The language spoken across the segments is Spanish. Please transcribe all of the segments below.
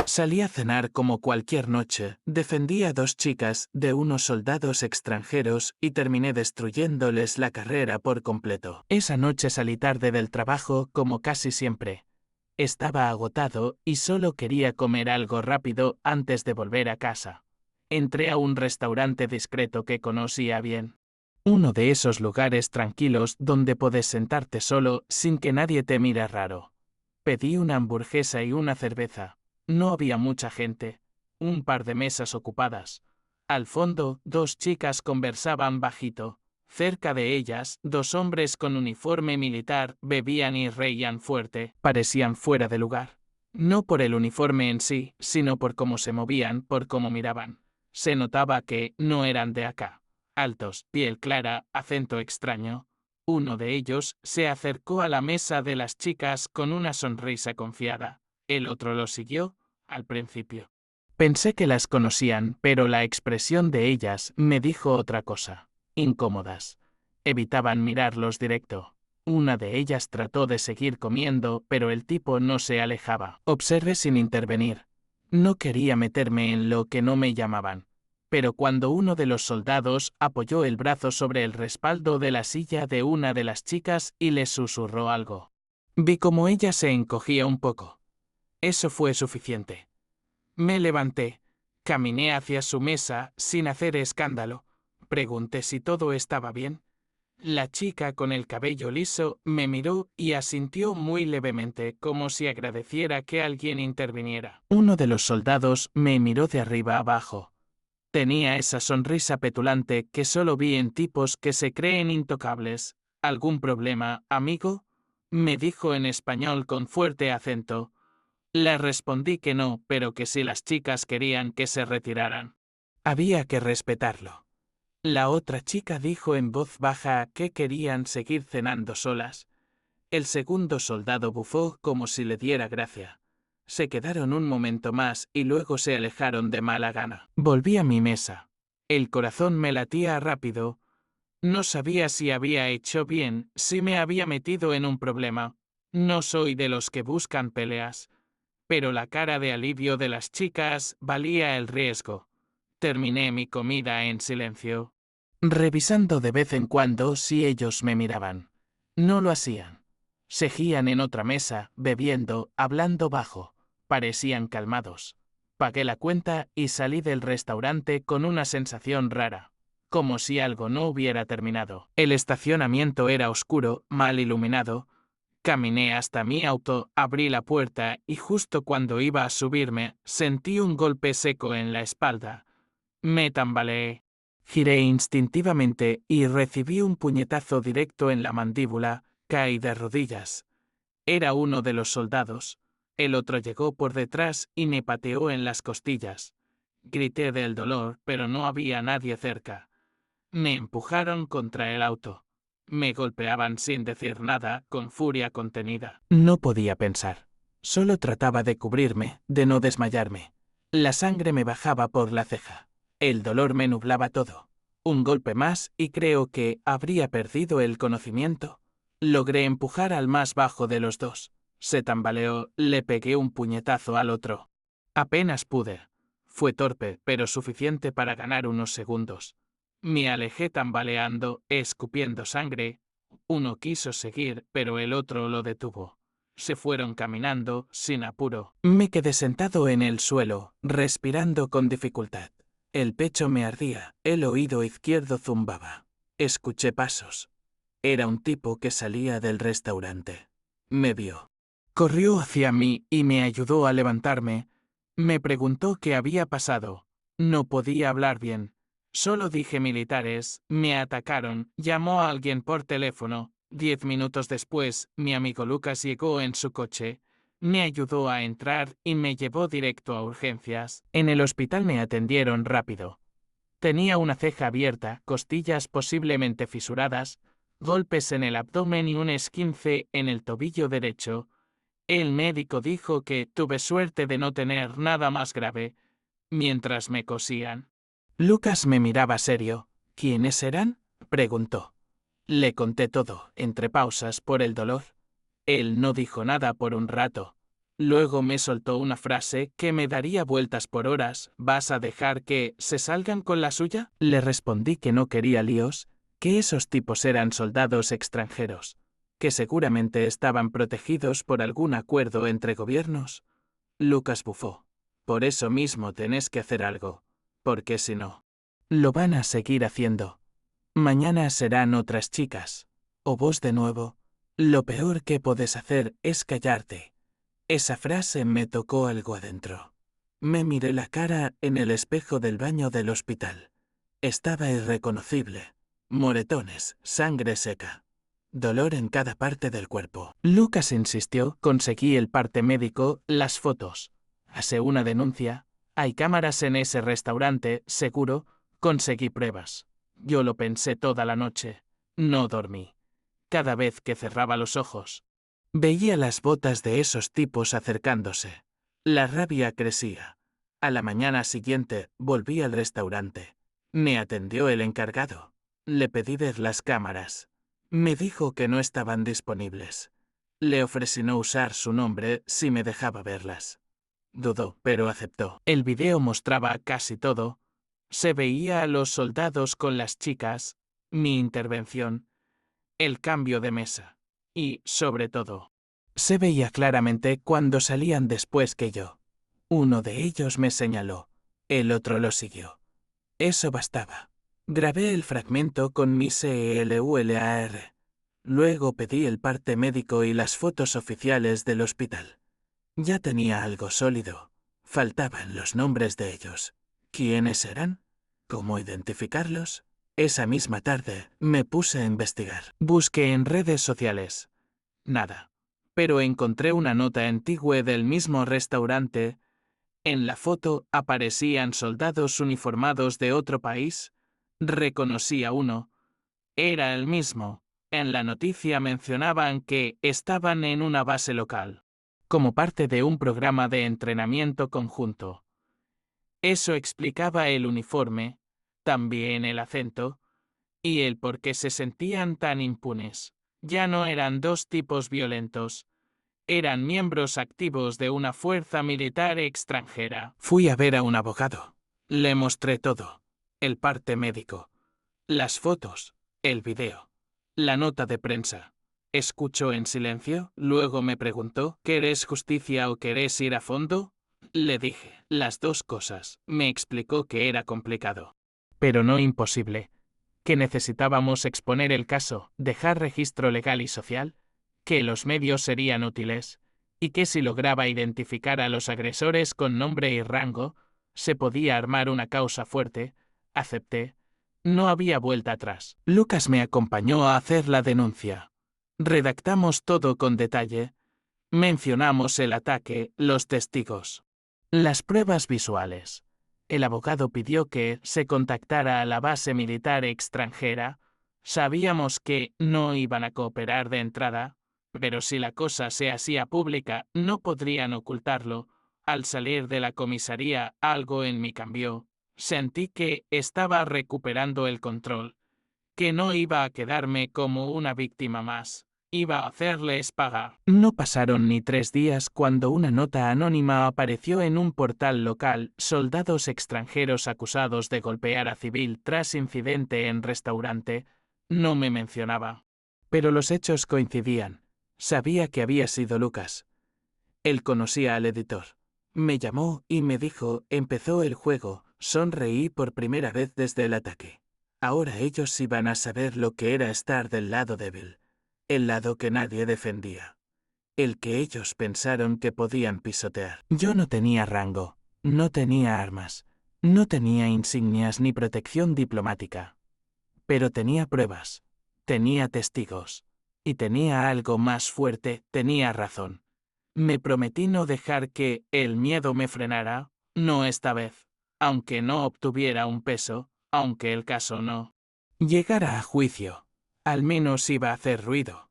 Salí a cenar como cualquier noche, defendí a 2 chicas de unos soldados extranjeros y terminé destruyéndoles la carrera por completo. Esa noche salí tarde del trabajo como casi siempre. Estaba agotado y solo quería comer algo rápido antes de volver a casa. Entré a un restaurante discreto que conocía bien. Uno de esos lugares tranquilos donde puedes sentarte solo sin que nadie te mire raro. Pedí una hamburguesa y una cerveza. No había mucha gente. Un par de mesas ocupadas. Al fondo, 2 chicas conversaban bajito. Cerca de ellas, 2 hombres con uniforme militar bebían y reían fuerte. Parecían fuera de lugar. No por el uniforme en sí, sino por cómo se movían, por cómo miraban. Se notaba que no eran de acá. Altos, piel clara, acento extraño. Uno de ellos se acercó a la mesa de las chicas con una sonrisa confiada. El otro lo siguió, al principio. Pensé que las conocían, pero la expresión de ellas me dijo otra cosa. Incómodas. Evitaban mirarlos directo. Una de ellas trató de seguir comiendo, pero el tipo no se alejaba. Observé sin intervenir. No quería meterme en lo que no me llamaban. Pero cuando uno de los soldados apoyó el brazo sobre el respaldo de la silla de una de las chicas y le susurró algo. Vi como ella se encogía un poco. Eso fue suficiente. Me levanté, caminé hacia su mesa sin hacer escándalo. Pregunté si todo estaba bien. La chica con el cabello liso me miró y asintió muy levemente, como si agradeciera que alguien interviniera. Uno de los soldados me miró de arriba abajo. Tenía esa sonrisa petulante que solo vi en tipos que se creen intocables. ¿Algún problema, amigo?, me dijo en español con fuerte acento. Le respondí que no, pero que si las chicas querían que se retiraran. Había que respetarlo. La otra chica dijo en voz baja que querían seguir cenando solas. El segundo soldado bufó como si le diera gracia. Se quedaron un momento más y luego se alejaron de mala gana. Volví a mi mesa. El corazón me latía rápido. No sabía si había hecho bien, si me había metido en un problema. No soy de los que buscan peleas. Pero la cara de alivio de las chicas valía el riesgo. Terminé mi comida en silencio, revisando de vez en cuando si ellos me miraban. No lo hacían. Seguían en otra mesa, bebiendo, hablando bajo. Parecían calmados. Pagué la cuenta y salí del restaurante con una sensación rara, como si algo no hubiera terminado. El estacionamiento era oscuro, mal iluminado. Caminé hasta mi auto, abrí la puerta y justo cuando iba a subirme, sentí un golpe seco en la espalda. Me tambaleé. Giré instintivamente y recibí un puñetazo directo en la mandíbula. Caí de rodillas. Era uno de los soldados. El otro llegó por detrás y me pateó en las costillas. Grité del dolor, pero no había nadie cerca. Me empujaron contra el auto. Me golpeaban sin decir nada, con furia contenida. No podía pensar. Solo trataba de cubrirme, de no desmayarme. La sangre me bajaba por la ceja. El dolor me nublaba todo. Un golpe más y creo que habría perdido el conocimiento. Logré empujar al más bajo de los dos. Se tambaleó, le pegué un puñetazo al otro. Apenas pude. Fue torpe, pero suficiente para ganar unos segundos. Me alejé tambaleando, escupiendo sangre. Uno quiso seguir, pero el otro lo detuvo. Se fueron caminando, sin apuro. Me quedé sentado en el suelo, respirando con dificultad. El pecho me ardía, el oído izquierdo zumbaba. Escuché pasos. Era un tipo que salía del restaurante. Me vio. Corrió hacia mí y me ayudó a levantarme. Me preguntó qué había pasado. No podía hablar bien. Solo dije militares, me atacaron, llamó a alguien por teléfono. 10 minutos después, mi amigo Lucas llegó en su coche. Me ayudó a entrar y me llevó directo a urgencias. En el hospital me atendieron rápido. Tenía una ceja abierta, costillas posiblemente fisuradas, golpes en el abdomen y un esguince en el tobillo derecho. El médico dijo que tuve suerte de no tener nada más grave, mientras me cosían. Lucas me miraba serio. ¿Quiénes eran?, preguntó. Le conté todo, entre pausas por el dolor. Él no dijo nada por un rato. Luego me soltó una frase que me daría vueltas por horas. ¿Vas a dejar que se salgan con la suya? Le respondí que no quería líos, que esos tipos eran soldados extranjeros, que seguramente estaban protegidos por algún acuerdo entre gobiernos. Lucas bufó. Por eso mismo tenés que hacer algo, porque si no, lo van a seguir haciendo. Mañana serán otras chicas, o vos de nuevo. Lo peor que podés hacer es callarte. Esa frase me tocó algo adentro. Me miré la cara en el espejo del baño del hospital. Estaba irreconocible. Moretones, sangre seca. Dolor en cada parte del cuerpo. Lucas insistió, conseguí el parte médico, las fotos. Hacé una denuncia. Hay cámaras en ese restaurante, seguro. Conseguí pruebas. Yo lo pensé toda la noche. No dormí. Cada vez que cerraba los ojos, veía las botas de esos tipos acercándose. La rabia crecía. A la mañana siguiente volví al restaurante. Me atendió el encargado. Le pedí ver las cámaras. Me dijo que no estaban disponibles. Le ofrecí no usar su nombre si me dejaba verlas. Dudó, pero aceptó. El video mostraba casi todo. Se veía a los soldados con las chicas, mi intervención, el cambio de mesa. Y, sobre todo, se veía claramente cuando salían después que yo. Uno de ellos me señaló, el otro lo siguió. Eso bastaba. Grabé el fragmento con mi CELULAR. Luego pedí el parte médico y las fotos oficiales del hospital. Ya tenía algo sólido. Faltaban los nombres de ellos. ¿Quiénes eran? ¿Cómo identificarlos? Esa misma tarde me puse a investigar. Busqué en redes sociales. Nada. Pero encontré una nota antigua del mismo restaurante. En la foto aparecían soldados uniformados de otro país. Reconocí a uno. Era el mismo. En la noticia mencionaban que estaban en una base local, como parte de un programa de entrenamiento conjunto. Eso explicaba el uniforme, también el acento, y el por qué se sentían tan impunes. Ya no eran dos tipos violentos, eran miembros activos de una fuerza militar extranjera. Fui a ver a un abogado. Le mostré todo. El parte médico, las fotos, el video, la nota de prensa. Escuchó en silencio, luego me preguntó, ¿querés justicia o querés ir a fondo? Le dije, las dos cosas. Me explicó que era complicado, pero no imposible, que necesitábamos exponer el caso, dejar registro legal y social, que los medios serían útiles, y que si lograba identificar a los agresores con nombre y rango, se podía armar una causa fuerte. Acepté. No había vuelta atrás. Lucas me acompañó a hacer la denuncia. Redactamos todo con detalle. Mencionamos el ataque, los testigos, las pruebas visuales. El abogado pidió que se contactara a la base militar extranjera. Sabíamos que no iban a cooperar de entrada, pero si la cosa se hacía pública, no podrían ocultarlo. Al salir de la comisaría, algo en mí cambió. Sentí que estaba recuperando el control, que no iba a quedarme como una víctima más. Iba a hacerles pagar. No pasaron ni 3 días cuando una nota anónima apareció en un portal local. Soldados extranjeros acusados de golpear a civil tras incidente en restaurante. No me mencionaba. Pero los hechos coincidían. Sabía que había sido Lucas. Él conocía al editor. Me llamó y me dijo, empezó el juego. Sonreí por primera vez desde el ataque. Ahora ellos iban a saber lo que era estar del lado débil. El lado que nadie defendía. El que ellos pensaron que podían pisotear. Yo no tenía rango, no tenía armas, no tenía insignias ni protección diplomática. Pero tenía pruebas, tenía testigos, y tenía algo más fuerte, tenía razón. Me prometí no dejar que el miedo me frenara, no esta vez, aunque no obtuviera un peso, aunque el caso no llegara a juicio. Al menos iba a hacer ruido.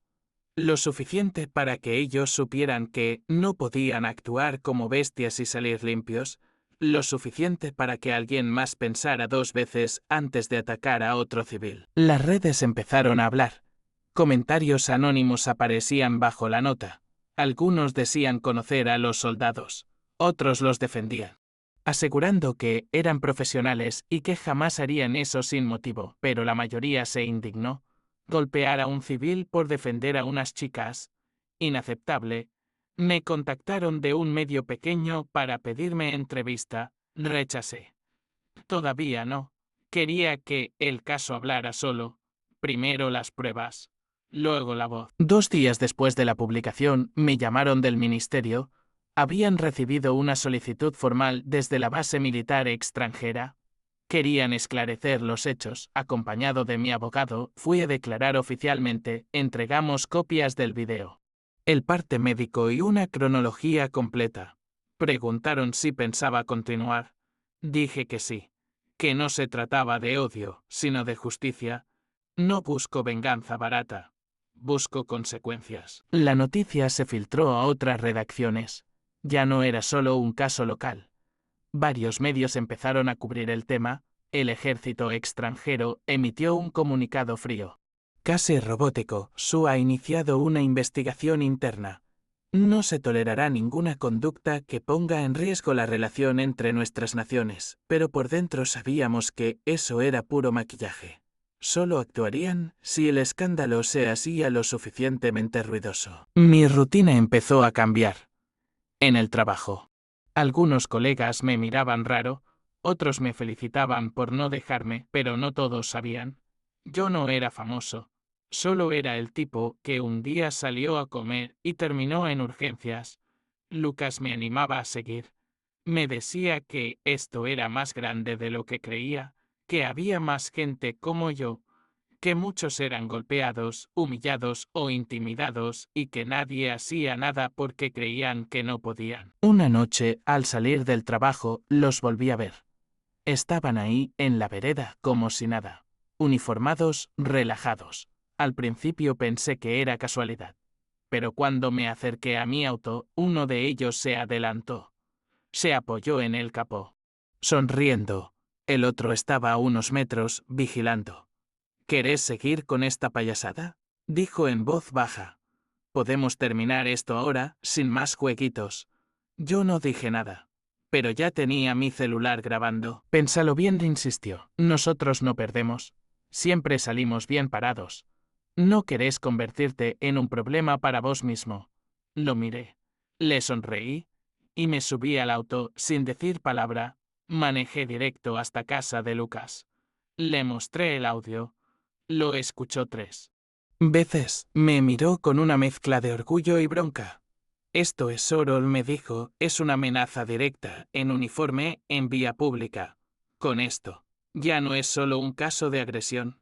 Lo suficiente para que ellos supieran que no podían actuar como bestias y salir limpios. Lo suficiente para que alguien más pensara 2 veces antes de atacar a otro civil. Las redes empezaron a hablar. Comentarios anónimos aparecían bajo la nota. Algunos decían conocer a los soldados, otros los defendían, asegurando que eran profesionales y que jamás harían eso sin motivo, pero la mayoría se indignó. Golpear a un civil por defender a unas chicas. Inaceptable. Me contactaron de un medio pequeño para pedirme entrevista. Rechacé. Todavía no. Quería que el caso hablara solo. Primero las pruebas, luego la voz. 2 días después de la publicación, me llamaron del ministerio. Habían recibido una solicitud formal desde la base militar extranjera. Querían esclarecer los hechos. Acompañado de mi abogado, fui a declarar oficialmente. Entregamos copias del video, el parte médico y una cronología completa. Preguntaron si pensaba continuar. Dije que sí, que no se trataba de odio, sino de justicia. No busco venganza barata. Busco consecuencias. La noticia se filtró a otras redacciones. Ya no era solo un caso local. Varios medios empezaron a cubrir el tema. El ejército extranjero emitió un comunicado frío, casi robótico. SU ha iniciado una investigación interna. No se tolerará ninguna conducta que ponga en riesgo la relación entre nuestras naciones, pero por dentro sabíamos que eso era puro maquillaje. Solo actuarían si el escándalo se hacía lo suficientemente ruidoso. Mi rutina empezó a cambiar. En el trabajo, algunos colegas me miraban raro, otros me felicitaban por no dejarme, pero no todos sabían. Yo no era famoso. Solo era el tipo que un día salió a comer y terminó en urgencias. Lucas me animaba a seguir. Me decía que esto era más grande de lo que creía, que había más gente como yo, que muchos eran golpeados, humillados o intimidados y que nadie hacía nada porque creían que no podían. Una noche, al salir del trabajo, los volví a ver. Estaban ahí, en la vereda, como si nada. Uniformados, relajados. Al principio pensé que era casualidad. Pero cuando me acerqué a mi auto, uno de ellos se adelantó. Se apoyó en el capó, sonriendo. El otro estaba a unos metros, vigilando. ¿Querés seguir con esta payasada?, dijo en voz baja. Podemos terminar esto ahora, sin más jueguitos. Yo no dije nada, pero ya tenía mi celular grabando. Pénsalo bien, insistió. Nosotros no perdemos. Siempre salimos bien parados. No querés convertirte en un problema para vos mismo. Lo miré. Le sonreí y me subí al auto sin decir palabra. Manejé directo hasta casa de Lucas. Le mostré el audio. Lo escuchó 3 veces. Me miró con una mezcla de orgullo y bronca. Esto es Sorol, me dijo, es una amenaza directa, en uniforme, en vía pública. Con esto, ya no es solo un caso de agresión.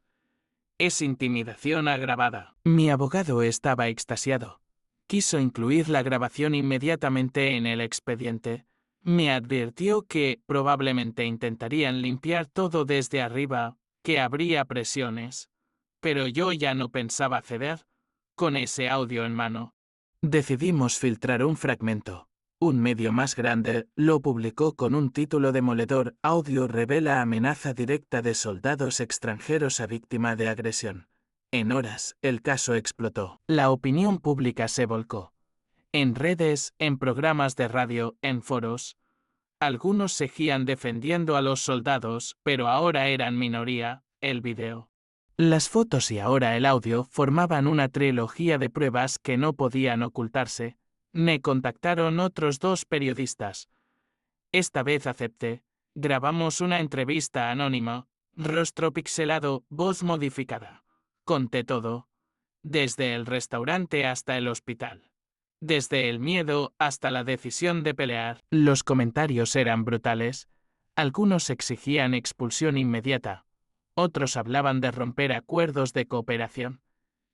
Es intimidación agravada. Mi abogado estaba extasiado. Quiso incluir la grabación inmediatamente en el expediente. Me advirtió que probablemente intentarían limpiar todo desde arriba, que habría presiones. Pero yo ya no pensaba ceder. Con ese audio en mano, decidimos filtrar un fragmento. Un medio más grande lo publicó con un título demoledor: Audio revela amenaza directa de soldados extranjeros a víctima de agresión. En horas, el caso explotó. La opinión pública se volcó. En redes, en programas de radio, en foros. Algunos seguían defendiendo a los soldados, pero ahora eran minoría. El video, las fotos y ahora el audio formaban una trilogía de pruebas que no podían ocultarse. Me contactaron otros 2 periodistas. Esta vez acepté. Grabamos una entrevista anónima, rostro pixelado, voz modificada. Conté todo. Desde el restaurante hasta el hospital. Desde el miedo hasta la decisión de pelear. Los comentarios eran brutales. Algunos exigían expulsión inmediata. Otros hablaban de romper acuerdos de cooperación.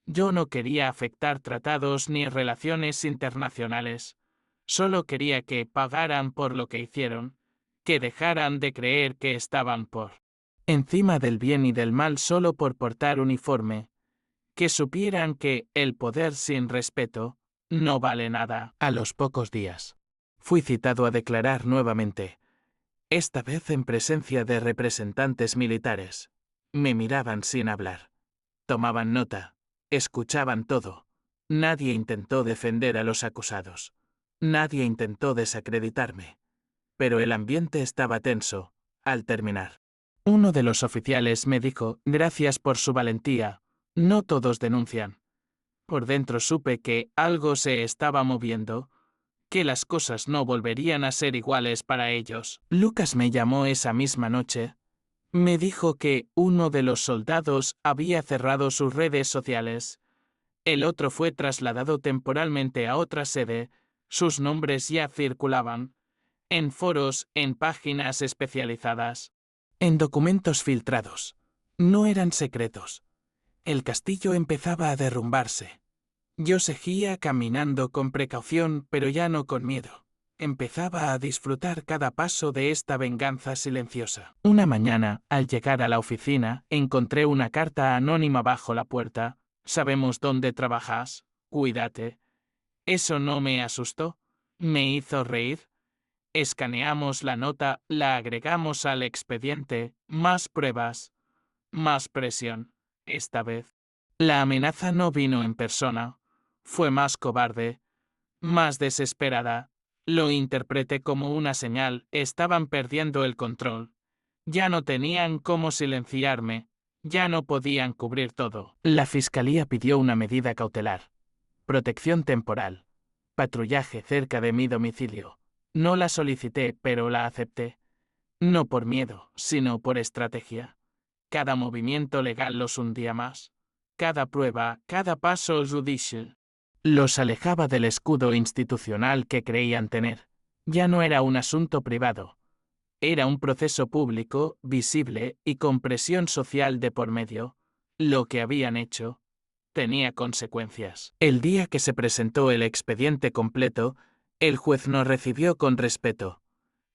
Yo no quería afectar tratados ni relaciones internacionales. Solo quería que pagaran por lo que hicieron, que dejaran de creer que estaban por encima del bien y del mal solo por portar uniforme, que supieran que el poder sin respeto no vale nada. A los pocos días, fui citado a declarar nuevamente, esta vez en presencia de representantes militares. Me miraban sin hablar. Tomaban nota. Escuchaban todo. Nadie intentó defender a los acusados. Nadie intentó desacreditarme. Pero el ambiente estaba tenso, al terminar. Uno de los oficiales me dijo, gracias por su valentía. No todos denuncian. Por dentro supe que algo se estaba moviendo, que las cosas no volverían a ser iguales para ellos. Lucas me llamó esa misma noche. Me dijo que uno de los soldados había cerrado sus redes sociales. El otro fue trasladado temporalmente a otra sede. Sus nombres ya circulaban en foros, en páginas especializadas, en documentos filtrados. No eran secretos. El castillo empezaba a derrumbarse. Yo seguía caminando con precaución, pero ya no con miedo. Empezaba a disfrutar cada paso de esta venganza silenciosa. Una mañana, al llegar a la oficina, encontré una carta anónima bajo la puerta. Sabemos dónde trabajas. Cuídate. Eso no me asustó. Me hizo reír. Escaneamos la nota, la agregamos al expediente. Más pruebas. Más presión. Esta vez. La amenaza no vino en persona. Fue más cobarde. Más desesperada. Lo interpreté como una señal. Estaban perdiendo el control. Ya no tenían cómo silenciarme. Ya no podían cubrir todo. La fiscalía pidió una medida cautelar. Protección temporal. Patrullaje cerca de mi domicilio. No la solicité, pero la acepté. No por miedo, sino por estrategia. Cada movimiento legal los hundía más. Cada prueba, cada paso judicial los alejaba del escudo institucional que creían tener. Ya no era un asunto privado. Era un proceso público, visible y con presión social de por medio. Lo que habían hecho tenía consecuencias. El día que se presentó el expediente completo, el juez nos recibió con respeto.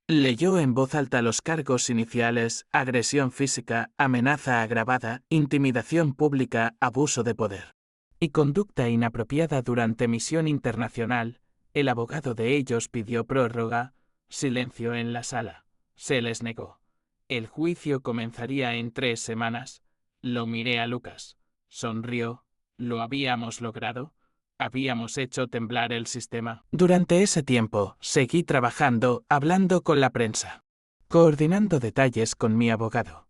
Leyó en voz alta los cargos iniciales: agresión física, amenaza agravada, intimidación pública, abuso de poder y conducta inapropiada durante misión internacional. El abogado de ellos pidió prórroga. Silencio en la sala. Se les negó. El juicio comenzaría en 3 semanas. Lo miré a Lucas. Sonrió. ¿Lo habíamos logrado? Habíamos hecho temblar el sistema. Durante ese tiempo, seguí trabajando, hablando con la prensa, coordinando detalles con mi abogado.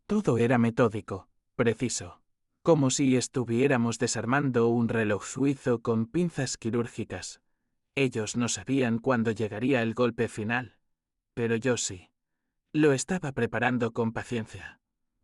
Todo era metódico, preciso, como si estuviéramos desarmando un reloj suizo con pinzas quirúrgicas. Ellos no sabían cuándo llegaría el golpe final, pero yo sí. Lo estaba preparando con paciencia,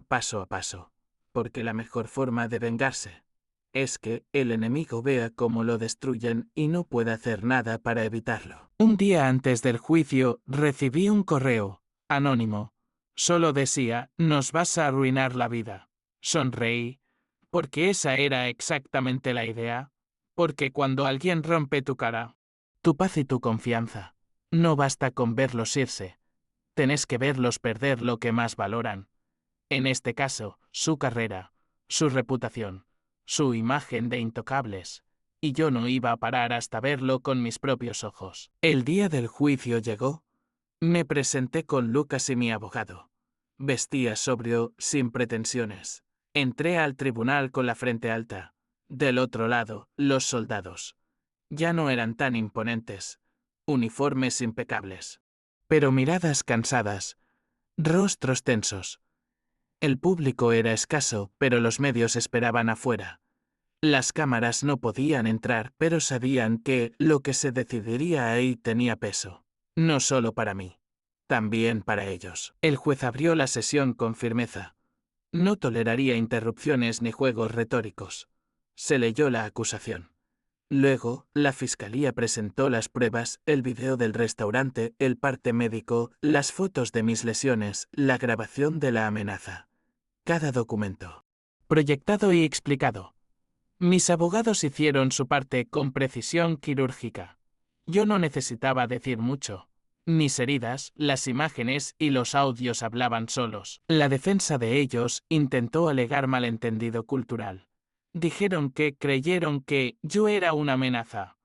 paso a paso, porque la mejor forma de vengarse es que el enemigo vea cómo lo destruyen y no pueda hacer nada para evitarlo. Un día antes del juicio, recibí un correo, anónimo. Solo decía, nos vas a arruinar la vida. Sonreí, porque esa era exactamente la idea. Porque cuando alguien rompe tu cara, tu paz y tu confianza, no basta con verlos irse. Tenés que verlos perder lo que más valoran. En este caso, su carrera, su reputación, su imagen de intocables. Y yo no iba a parar hasta verlo con mis propios ojos. El día del juicio llegó. Me presenté con Lucas y mi abogado. Vestía sobrio, sin pretensiones. Entré al tribunal con la frente alta. Del otro lado, los soldados. Ya no eran tan imponentes. Uniformes impecables. Pero miradas cansadas. Rostros tensos. El público era escaso, pero los medios esperaban afuera. Las cámaras no podían entrar, pero sabían que lo que se decidiría ahí tenía peso. No solo para mí, también para ellos. El juez abrió la sesión con firmeza. No toleraría interrupciones ni juegos retóricos. Se leyó la acusación. Luego, la fiscalía presentó las pruebas, el video del restaurante, el parte médico, las fotos de mis lesiones, la grabación de la amenaza. Cada documento. Proyectado y explicado. Mis abogados hicieron su parte con precisión quirúrgica. Yo no necesitaba decir mucho. Mis heridas, las imágenes y los audios hablaban solos. La defensa de ellos intentó alegar malentendido cultural. Dijeron que creyeron que yo era una amenaza,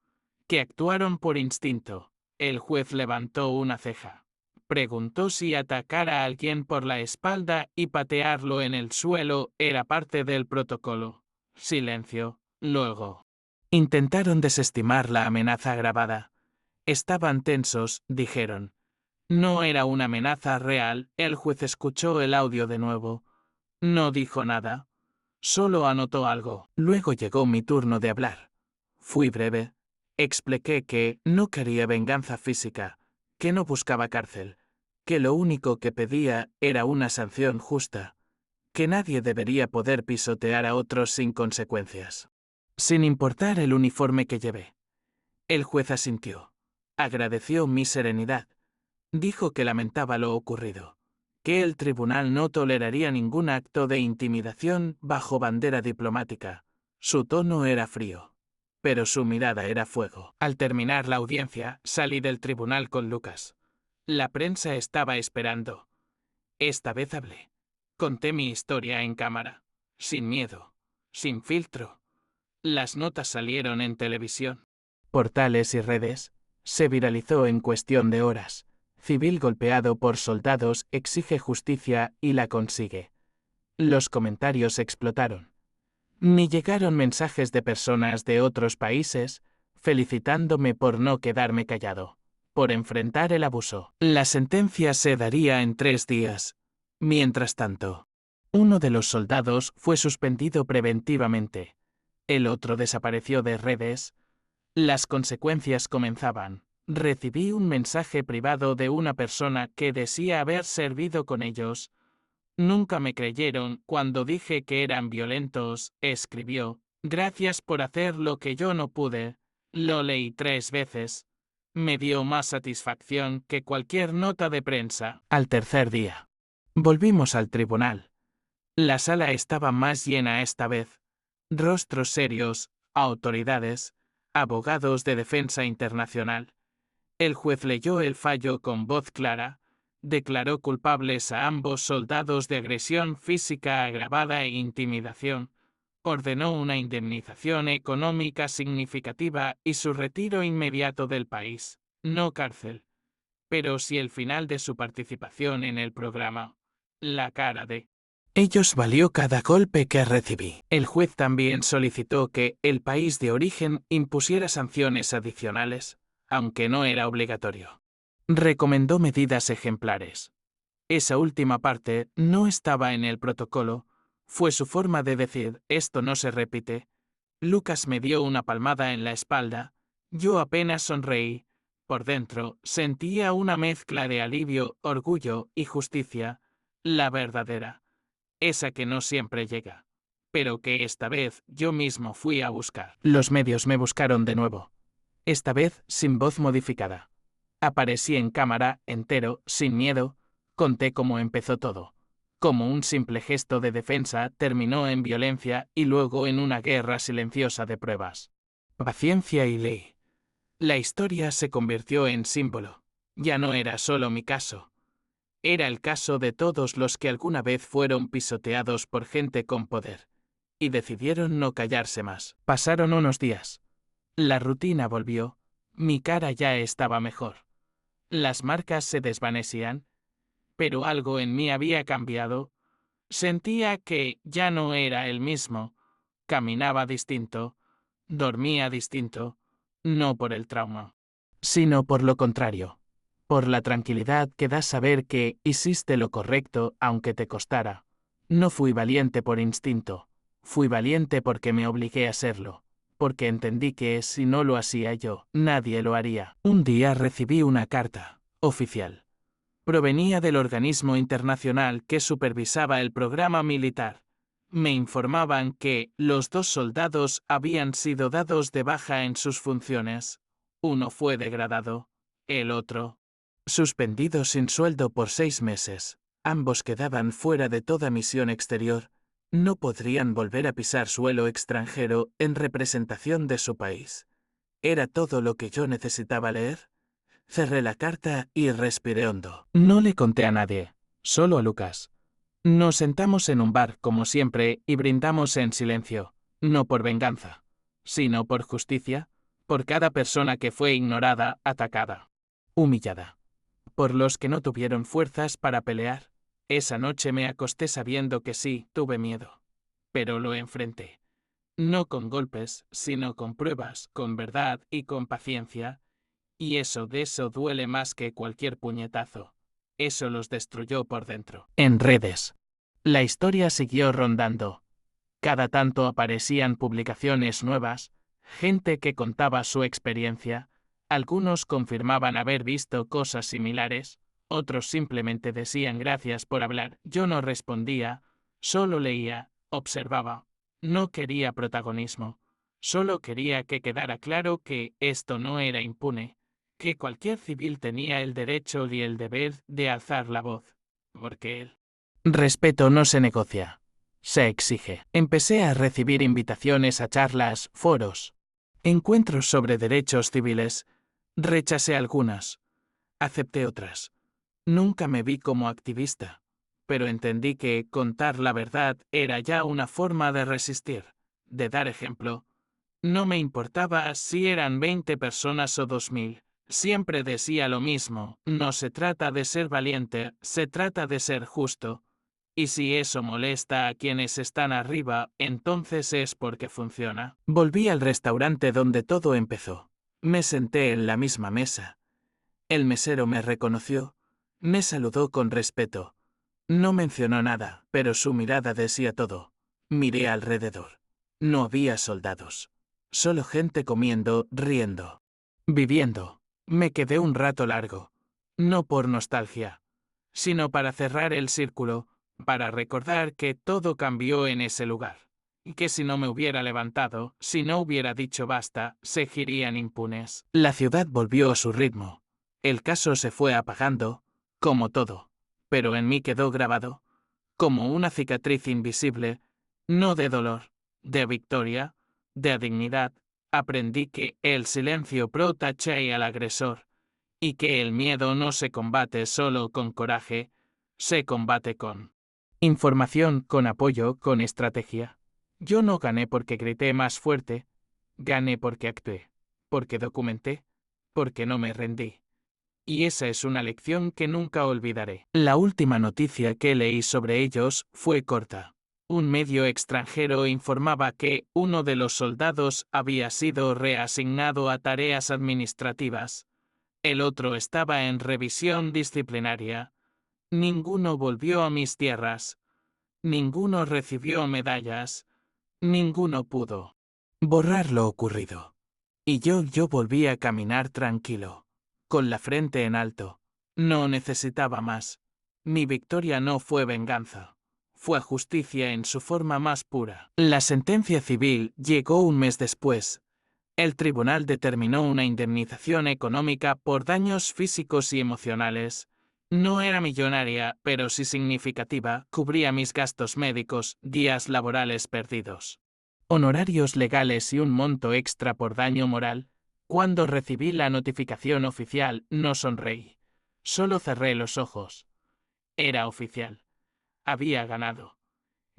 que actuaron por instinto. El juez levantó una ceja. Preguntó si atacar a alguien por la espalda y patearlo en el suelo era parte del protocolo. Silencio. Luego, Intentaron desestimar la amenaza grabada. Estaban tensos, dijeron. No era una amenaza real. El juez escuchó el audio de nuevo. No dijo nada. Solo anotó algo. Luego llegó mi turno de hablar. Fui breve. Expliqué que no quería venganza física, que no buscaba cárcel, que lo único que pedía era una sanción justa, que nadie debería poder pisotear a otros sin consecuencias, sin importar el uniforme que llevé. El juez asintió. Agradeció mi serenidad. Dijo que lamentaba lo ocurrido, que el tribunal no toleraría ningún acto de intimidación bajo bandera diplomática. Su tono era frío, pero su mirada era fuego. Al terminar la audiencia, salí del tribunal con Lucas. La prensa estaba esperando. Esta vez hablé. Conté mi historia en cámara, sin miedo, sin filtro. Las notas salieron en televisión, portales y redes. Se viralizó en cuestión de horas. Civil golpeado por soldados exige justicia y la consigue. Los comentarios explotaron. Ni llegaron mensajes de personas de otros países felicitándome por no quedarme callado, por enfrentar el abuso. La sentencia se daría en 3 días. Mientras tanto, uno de los soldados fue suspendido preventivamente. El otro desapareció de redes. Las consecuencias comenzaban. Recibí un mensaje privado de una persona que decía haber servido con ellos. Nunca me creyeron cuando dije que eran violentos, escribió. Gracias por hacer lo que yo no pude. Lo leí 3 veces. Me dio más satisfacción que cualquier nota de prensa. Al tercer día, volvimos al tribunal. La sala estaba más llena esta vez. Rostros serios, autoridades, abogados de defensa internacional. El juez leyó el fallo con voz clara. Declaró culpables a ambos soldados de agresión física agravada e intimidación. Ordenó una indemnización económica significativa y su retiro inmediato del país. No cárcel. Pero sí el final de su participación en el programa. La cara de ellos valió cada golpe que recibí. El juez también solicitó que el país de origen impusiera sanciones adicionales, aunque no era obligatorio. Recomendó medidas ejemplares. Esa última parte no estaba en el protocolo. Fue su forma de decir, esto no se repite. Lucas me dio una palmada en la espalda. Yo apenas sonreí. Por dentro, sentía una mezcla de alivio, orgullo y justicia. La verdadera. Esa que no siempre llega. Pero que esta vez yo mismo fui a buscar. Los medios me buscaron de nuevo. Esta vez sin voz modificada. Aparecí en cámara, entero, sin miedo. Conté cómo empezó todo. Cómo un simple gesto de defensa terminó en violencia y luego en una guerra silenciosa de pruebas. Paciencia y ley. La historia se convirtió en símbolo. Ya no era solo mi caso. Era el caso de todos los que alguna vez fueron pisoteados por gente con poder. Y decidieron no callarse más. Pasaron unos días. La rutina volvió. Mi cara ya estaba mejor. Las marcas se desvanecían. Pero algo en mí había cambiado. Sentía que ya no era el mismo. Caminaba distinto. Dormía distinto. No por el trauma, sino por lo contrario. Por la tranquilidad que da saber que hiciste lo correcto aunque te costara. No fui valiente por instinto. Fui valiente porque me obligué a serlo. Porque entendí que si no lo hacía yo, nadie lo haría. Un día recibí una carta, oficial. Provenía del organismo internacional que supervisaba el programa militar. Me informaban que los 2 soldados habían sido dados de baja en sus funciones. Uno fue degradado, el otro suspendido sin sueldo por 6 meses. Ambos quedaban fuera de toda misión exterior. No podrían volver a pisar suelo extranjero en representación de su país. ¿Era todo lo que yo necesitaba leer? Cerré la carta y respiré hondo. No le conté a nadie, solo a Lucas. Nos sentamos en un bar, como siempre, y brindamos en silencio, no por venganza, sino por justicia, por cada persona que fue ignorada, atacada, humillada. Por los que no tuvieron fuerzas para pelear. Esa noche me acosté sabiendo que sí, tuve miedo. Pero lo enfrenté. No con golpes, sino con pruebas, con verdad y con paciencia. Y de eso duele más que cualquier puñetazo. Eso los destruyó por dentro. En redes. La historia siguió rondando. Cada tanto aparecían publicaciones nuevas, gente que contaba su experiencia. Algunos confirmaban haber visto cosas similares, otros simplemente decían gracias por hablar. Yo no respondía, solo leía, observaba. No quería protagonismo. Solo quería que quedara claro que esto no era impune, que cualquier civil tenía el derecho y el deber de alzar la voz, porque el respeto no se negocia, se exige. Empecé a recibir invitaciones a charlas, foros, encuentros sobre derechos civiles. Rechacé algunas, acepté otras. Nunca me vi como activista, pero entendí que contar la verdad era ya una forma de resistir, de dar ejemplo. No me importaba si eran 20 personas o 2000. Siempre decía lo mismo, no se trata de ser valiente, se trata de ser justo. Y si eso molesta a quienes están arriba, entonces es porque funciona. Volví al restaurante donde todo empezó. Me senté en la misma mesa. El mesero me reconoció. Me saludó con respeto. No mencionó nada, pero su mirada decía todo. Miré alrededor. No había soldados. Solo gente comiendo, riendo. Viviendo. Me quedé un rato largo. No por nostalgia, sino para cerrar el círculo, para recordar que todo cambió en ese lugar. Y que si no me hubiera levantado, si no hubiera dicho basta, seguirían impunes. La ciudad volvió a su ritmo. El caso se fue apagando, como todo. Pero en mí quedó grabado, como una cicatriz invisible, no de dolor, de victoria, de dignidad. Aprendí que el silencio protege al agresor, y que el miedo no se combate solo con coraje, se combate con información, con apoyo, con estrategia. Yo no gané porque grité más fuerte, gané porque actué, porque documenté, porque no me rendí. Y esa es una lección que nunca olvidaré. La última noticia que leí sobre ellos fue corta. Un medio extranjero informaba que uno de los soldados había sido reasignado a tareas administrativas. El otro estaba en revisión disciplinaria. Ninguno volvió a mis tierras. Ninguno recibió medallas. Ninguno pudo borrar lo ocurrido. Y yo volví a caminar tranquilo, con la frente en alto. No necesitaba más. Mi victoria no fue venganza. Fue justicia en su forma más pura. La sentencia civil llegó un mes después. El tribunal determinó una indemnización económica por daños físicos y emocionales. No era millonaria, pero sí significativa, cubría mis gastos médicos, días laborales perdidos, honorarios legales y un monto extra por daño moral. Cuando recibí la notificación oficial, no sonreí. Solo cerré los ojos. Era oficial. Había ganado.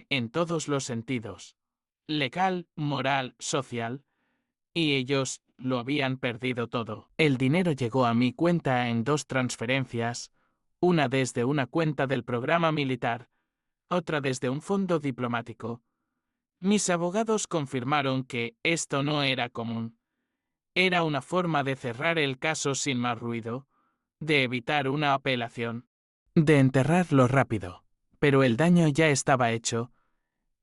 En todos los sentidos. Legal, moral, social. Y ellos lo habían perdido todo. El dinero llegó a mi cuenta en 2 transferencias, una desde una cuenta del programa militar, otra desde un fondo diplomático. Mis abogados confirmaron que esto no era común. Era una forma de cerrar el caso sin más ruido, de evitar una apelación, de enterrarlo rápido. Pero el daño ya estaba hecho.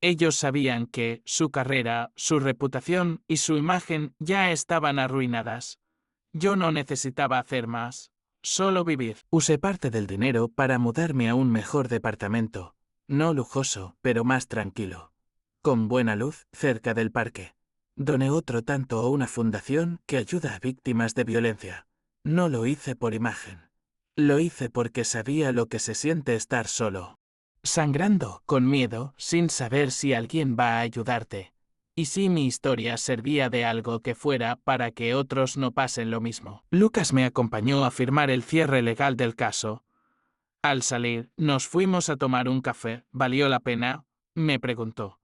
Ellos sabían que su carrera, su reputación y su imagen ya estaban arruinadas. Yo no necesitaba hacer más, solo vivir. Usé parte del dinero para mudarme a un mejor departamento, no lujoso, pero más tranquilo, con buena luz, cerca del parque. Doné otro tanto a una fundación que ayuda a víctimas de violencia. No lo hice por imagen. Lo hice porque sabía lo que se siente estar solo, sangrando, con miedo, sin saber si alguien va a ayudarte. Y si mi historia servía de algo que fuera para que otros no pasen lo mismo. Lucas me acompañó a firmar el cierre legal del caso. Al salir, nos fuimos a tomar un café. ¿Valió la pena?, me preguntó.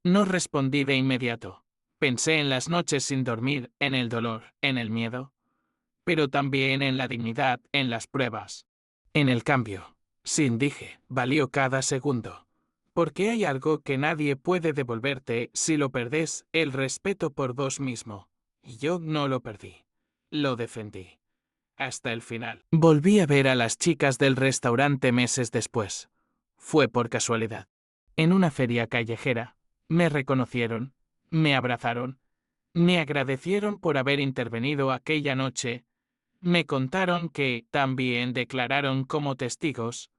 No respondí de inmediato. Pensé en las noches sin dormir, en el dolor, en el miedo. Pero también en la dignidad, en las pruebas. En el cambio. Sí, dije, valió cada segundo. Porque hay algo que nadie puede devolverte si lo perdés, el respeto por vos mismo. Y yo no lo perdí. Lo defendí. Hasta el final. Volví a ver a las chicas del restaurante meses después. Fue por casualidad. En una feria callejera. Me reconocieron. Me abrazaron. Me agradecieron por haber intervenido aquella noche. Me contaron que también declararon como testigos,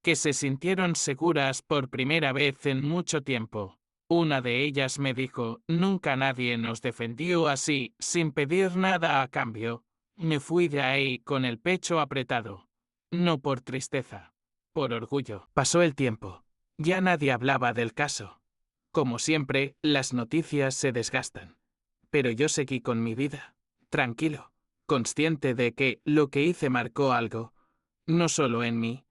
que se sintieron seguras por primera vez en mucho tiempo. Una de ellas me dijo, nunca nadie nos defendió así, sin pedir nada a cambio. Me fui de ahí con el pecho apretado. No por tristeza, por orgullo. Pasó el tiempo. Ya nadie hablaba del caso. Como siempre, las noticias se desgastan. Pero yo seguí con mi vida, tranquilo, consciente de que lo que hice marcó algo, no solo en mí,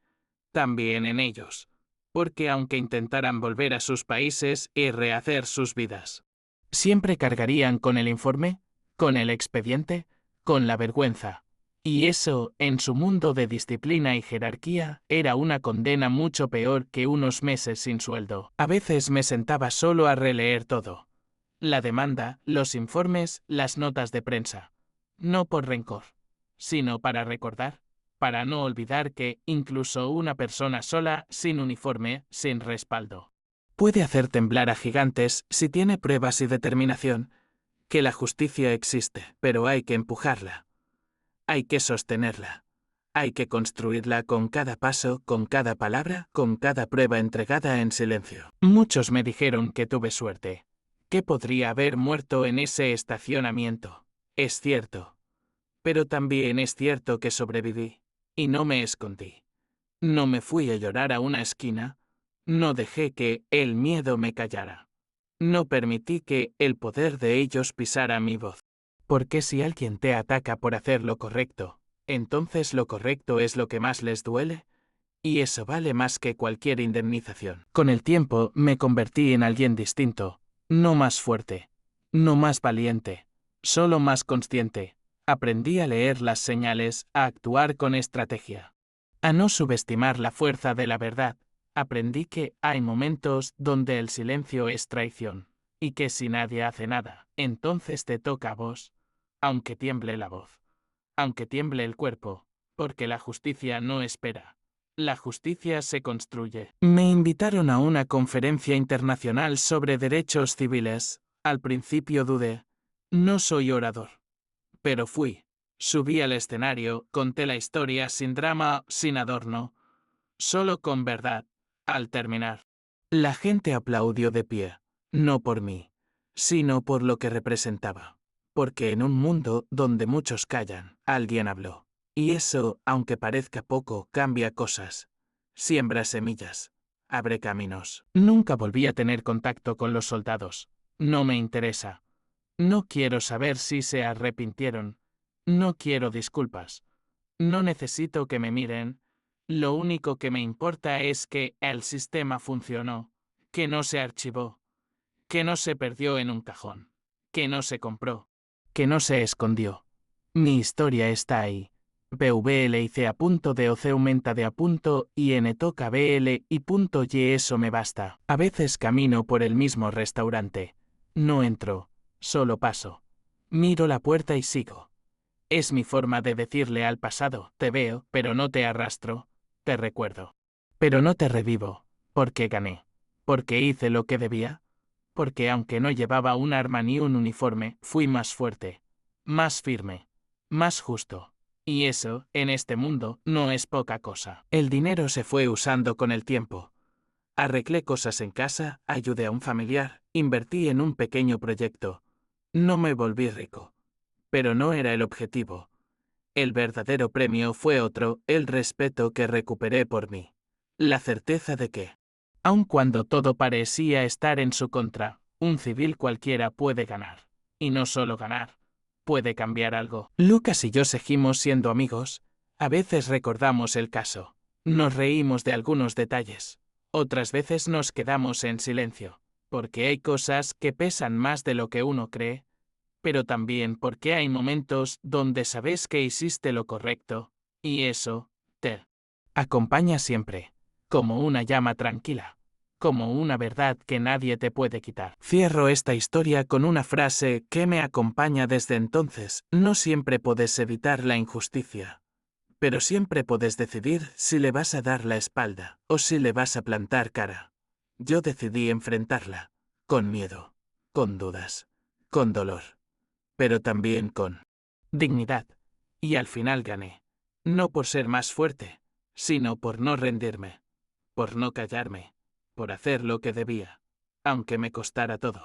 también en ellos, porque aunque intentaran volver a sus países y rehacer sus vidas, siempre cargarían con el informe, con el expediente, con la vergüenza. Y eso, en su mundo de disciplina y jerarquía, era una condena mucho peor que unos meses sin sueldo. A veces me sentaba solo a releer todo. La demanda, los informes, las notas de prensa. No por rencor, sino para recordar, para no olvidar que, incluso una persona sola, sin uniforme, sin respaldo, puede hacer temblar a gigantes si tiene pruebas y determinación, que la justicia existe, pero hay que empujarla. Hay que sostenerla. Hay que construirla con cada paso, con cada palabra, con cada prueba entregada en silencio. Muchos me dijeron que tuve suerte, que podría haber muerto en ese estacionamiento. Es cierto. Pero también es cierto que sobreviví. Y no me escondí. No me fui a llorar a una esquina. No dejé que el miedo me callara. No permití que el poder de ellos pisara mi voz. Porque si alguien te ataca por hacer lo correcto, entonces lo correcto es lo que más les duele, y eso vale más que cualquier indemnización. Con el tiempo me convertí en alguien distinto, no más fuerte, no más valiente, solo más consciente. Aprendí a leer las señales, a actuar con estrategia, a no subestimar la fuerza de la verdad. Aprendí que hay momentos donde el silencio es traición, y que si nadie hace nada, entonces te toca a vos, aunque tiemble la voz, aunque tiemble el cuerpo, porque la justicia no espera. La justicia se construye. Me invitaron a una conferencia internacional sobre derechos civiles. Al principio dudé. No soy orador. Pero fui. Subí al escenario, conté la historia sin drama, sin adorno, solo con verdad. Al terminar, la gente aplaudió de pie, no por mí, sino por lo que representaba. Porque en un mundo donde muchos callan, alguien habló. Y eso, aunque parezca poco, cambia cosas. Siembra semillas. Abre caminos. Nunca volví a tener contacto con los soldados. No me interesa. No quiero saber si se arrepintieron. No quiero disculpas. No necesito que me miren. Lo único que me importa es que el sistema funcionó, que no se archivó, que no se perdió en un cajón, que no se compró, que no se escondió. Mi historia está ahí. BVLIC.DOC aumenta de apunto y N toca BL y punto y eso me basta. A veces camino por el mismo restaurante. No entro, solo paso. Miro la puerta y sigo. Es mi forma de decirle al pasado, te veo, pero no te arrastro, te recuerdo. Pero no te revivo, porque gané, porque hice lo que debía, porque aunque no llevaba un arma ni un uniforme, fui más fuerte, más firme, más justo. Y eso, en este mundo, no es poca cosa. El dinero se fue usando con el tiempo. Arreglé cosas en casa, ayudé a un familiar, invertí en un pequeño proyecto. No me volví rico. Pero no era el objetivo. El verdadero premio fue otro, el respeto que recuperé por mí. La certeza de que, aun cuando todo parecía estar en su contra, un civil cualquiera puede ganar. Y no solo ganar, puede cambiar algo. Lucas y yo seguimos siendo amigos. A veces recordamos el caso. Nos reímos de algunos detalles. Otras veces nos quedamos en silencio. Porque hay cosas que pesan más de lo que uno cree, pero también porque hay momentos donde sabes que hiciste lo correcto, y eso te acompaña siempre, como una llama tranquila, como una verdad que nadie te puede quitar. Cierro esta historia con una frase que me acompaña desde entonces: no siempre puedes evitar la injusticia, pero siempre puedes decidir si le vas a dar la espalda o si le vas a plantar cara. Yo decidí enfrentarla, con miedo, con dudas, con dolor, pero también con dignidad. Y al final gané. No por ser más fuerte, sino por no rendirme, por no callarme, por hacer lo que debía, aunque me costara todo.